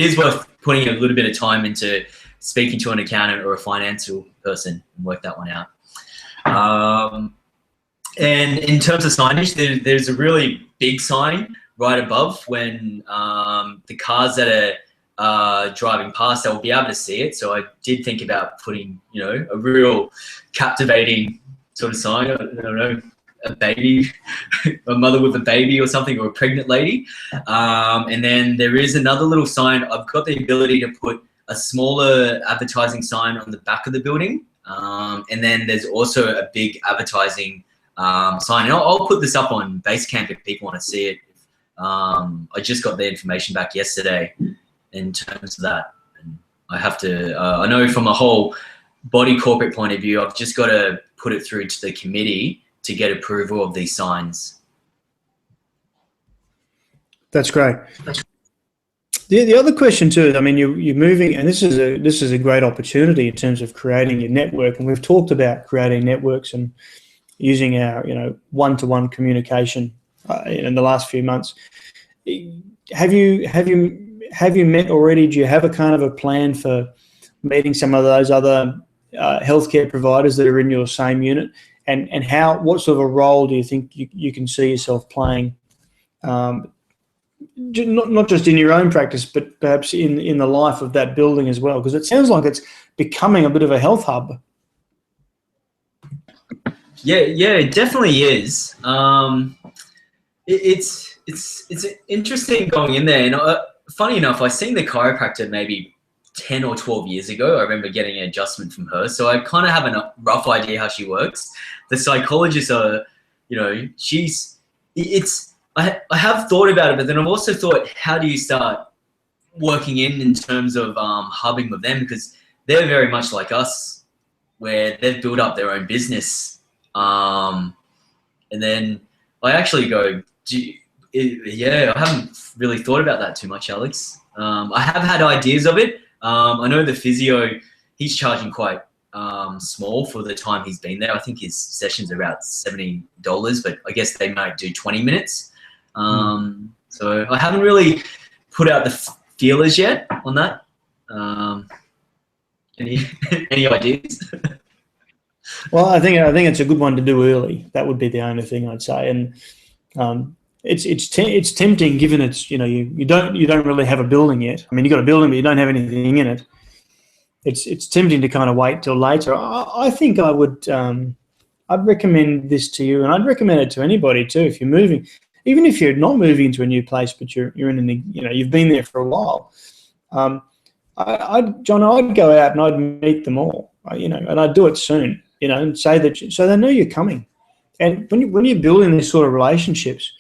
is worth putting a little bit of time into speaking to an accountant or a financial person and work that one out. And in terms of signage, there's a really big sign right above when the cars that are driving past, they'll be able to see it. So I did think about putting, you know, a real captivating sort of sign. I don't know, a baby, a mother with a baby or something, or a pregnant lady. And then there is another little sign. I've got the ability to put a smaller advertising sign on the back of the building. And then there's also a big advertising sign. And I'll put this up on Basecamp if people want to see it. I just got the information back yesterday in terms of that. And I have to, I know from a whole body corporate point of view, I've just got to put it through to the committee to get approval of these signs. That's great. The other question too, I mean, you're moving, and this is a great opportunity in terms of creating your network. And we've talked about creating networks and using our, you know, one-to-one communication in the last few months. Have you met already? Do you have a kind of a plan for meeting some of those other healthcare providers that are in your same unit? And what sort of a role do you think you can see yourself playing? Not just in your own practice, but perhaps in the life of that building as well, because it sounds like it's becoming a bit of a health hub. Yeah, it definitely is. It's interesting going in there, and funny enough, I seen the chiropractor maybe 10 or 12 years ago. I remember getting an adjustment from her, so I kind of have a rough idea how she works. The psychologists are, you know, I have thought about it, but then I've also thought, how do you start working in terms of hubbing with them? Because they're very much like us, where they've built up their own business. And then I actually go, I haven't really thought about that too much, Alex. I have had ideas of it. I know the physio, he's charging quite small for the time he's been there. I think his sessions are about $70, but I guess they might do 20 minutes. So I haven't really put out the feelers yet on that. Any ideas? Well, I think it's a good one to do early. That would be the only thing I'd say. And it's tempting, given it's, you know, you don't really have a building yet. I mean, you got a building, but you don't have anything in it. It's tempting to kind of wait till later. I think I'd recommend this to you, and I'd recommend it to anybody too. If you're moving, even if you're not moving into a new place, but you're in you know, you've been there for a while. John, I'd go out and I'd meet them all, you know, and I'd do it soon, you know, and say that, so they know you're coming. And when you're building these sort of relationships,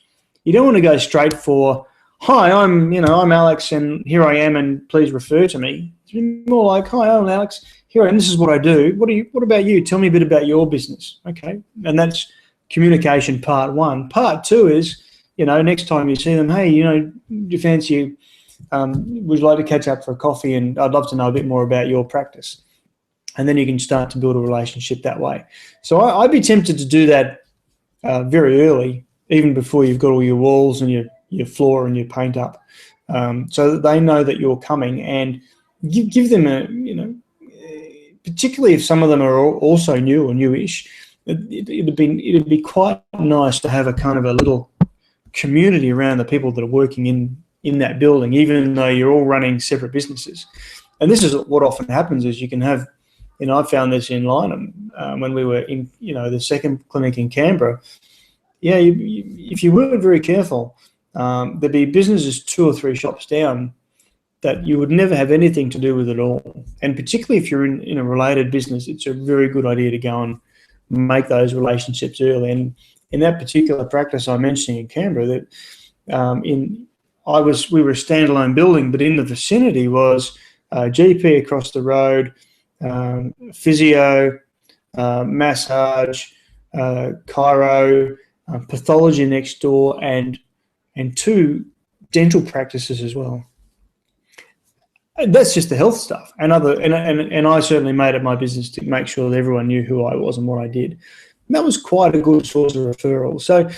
you don't want to go straight for, hi, I'm Alex, and here I am, and please refer to me. It's more like, hi, I'm Alex, here I am, this is what I do. What about you? Tell me a bit about your business. Okay. And that's communication part one. Part two is, you know, next time you see them, hey, you know, do you fancy, would you like to catch up for a coffee, and I'd love to know a bit more about your practice. And then you can start to build a relationship that way. So I'd be tempted to do that very early, even before you've got all your walls and your floor and your paint up, so that they know that you're coming, and give them a, you know, particularly if some of them are also new or newish, it'd be quite nice to have a kind of a little community around the people that are working in that building, even though you're all running separate businesses. And this is what often happens, is you can have, you know, I found this in Lynham when we were in, you know, the second clinic in Canberra. yeah, if you weren't very careful, there'd be businesses 2 or 3 shops down that you would never have anything to do with at all. And particularly if you're in a related business, it's a very good idea to go and make those relationships early. And in that particular practice I mentioned in Canberra, that we were a standalone building, but in the vicinity was GP across the road, physio, massage, chiro, pathology next door, and 2 dental practices as well. And that's just the health stuff, and I certainly made it my business to make sure that everyone knew who I was and what I did. And that was quite a good source of referral. So,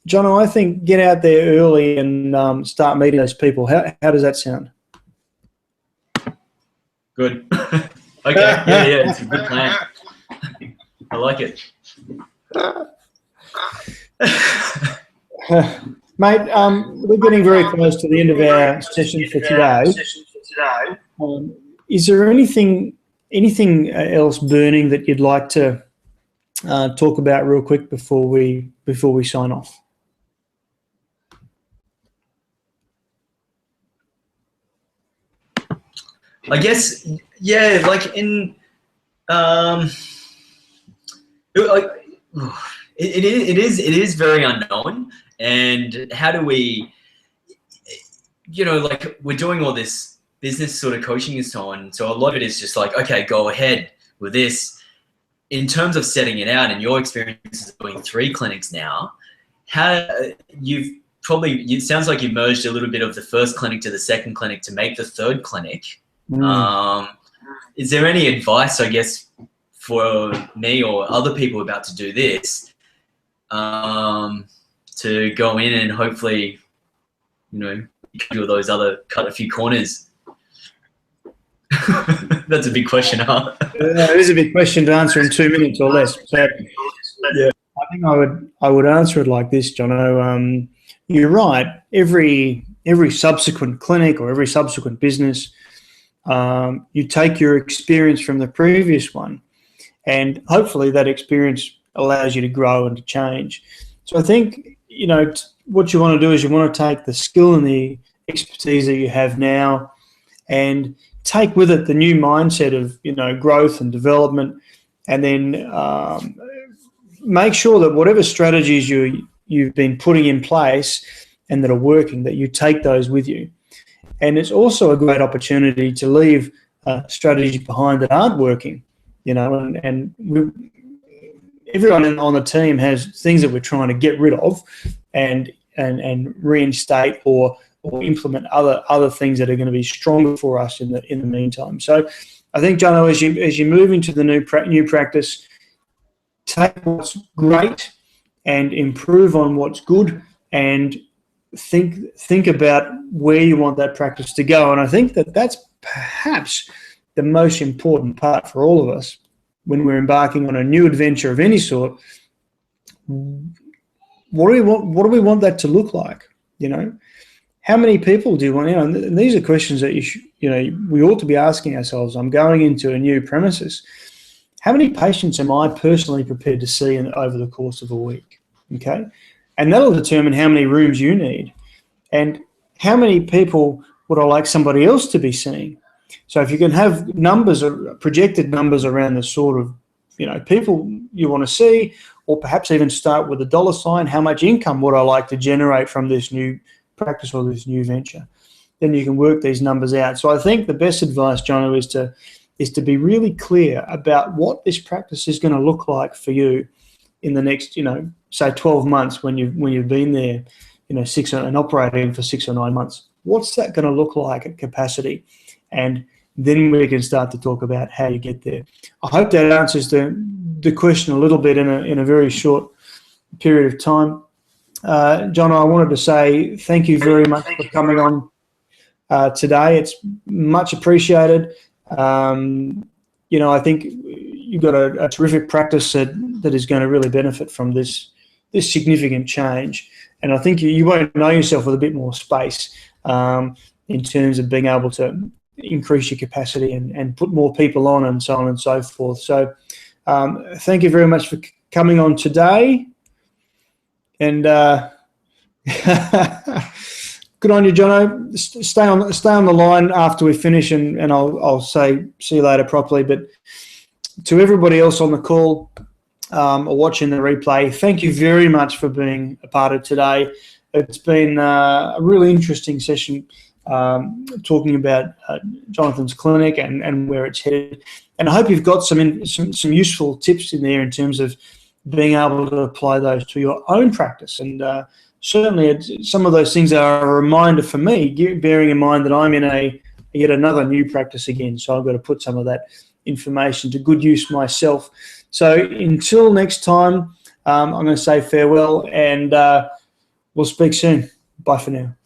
Jono, I think get out there early and start meeting those people. How does that sound? Good. Okay. Yeah, it's a good plan. I like it. Mate, we're getting very close to the end of our session for today. Is there anything else burning that you'd like to talk about real quick before we sign off? I guess, yeah, like in it is very unknown, and how do we, like we're doing all this business sort of coaching and so on, so a lot of it is just like, okay, go ahead with this. In terms of setting it out, and your experience is doing 3 clinics now, how it sounds like you merged a little bit of the first clinic to the second clinic to make the 3rd clinic. Is there any advice, I guess, for me or other people about to do this, to go in and hopefully, do those cut a few corners? That's a big question, huh? It is a big question to answer in 2 minutes or less. So, yeah, I think I would answer it like this, Jono. You're right. Every subsequent clinic or every subsequent business, you take your experience from the previous one, and hopefully that experience allows you to grow and to change. So I think, what you want to do is you want to take the skill and the expertise that you have now and take with it the new mindset of, growth and development, and then make sure that whatever strategies you've been putting in place and that are working, that you take those with you. And it's also a great opportunity to leave strategies behind that aren't working, and everyone on the team has things that we're trying to get rid of and reinstate or implement other things that are going to be stronger for us in the meantime. So I think, Jono, as you move into the new practice, take what's great and improve on what's good, and think about where you want that practice to go. And I think that's perhaps the most important part for all of us when we're embarking on a new adventure of any sort. What do we want that to look like? How many people do you want? And these are questions that we ought to be asking ourselves. I'm going into a new premises. How many patients am I personally prepared to see over the course of a week? Okay, and that'll determine how many rooms you need, and how many people would I like somebody else to be seeing. So if you can have numbers or projected numbers around the sort of people you want to see, or perhaps even start with a dollar sign. How much income would I like to generate from this new practice or this new venture? Then you can work these numbers out. So I think the best advice, Jono, is to be really clear about what this practice is going to look like for you in the next, say 12 months when you've been there, and operating for 6 or 9 months. What's that going to look like at capacity? And then we can start to talk about how you get there. I hope that answers the question a little bit in a very short period of time. John, I wanted to say thank you very much for coming on today. It's much appreciated. I think you've got a terrific practice that is going to really benefit from this significant change. And I think you won't know yourself with a bit more space in terms of being able to increase your capacity and put more people on and so on and so forth. So thank you very much for coming on today. And good on you, Jono. Stay on the line after we finish, and I'll say see you later properly. But to everybody else on the call or watching the replay, thank you very much for being a part of today. It's been a really interesting session talking about Jonathan's clinic and where it's headed. And I hope you've got some useful tips in there in terms of being able to apply those to your own practice. And certainly some of those things are a reminder for me, bearing in mind that I'm in yet another new practice again. So I've got to put some of that information to good use myself. So until next time, I'm going to say farewell, and we'll speak soon. Bye for now.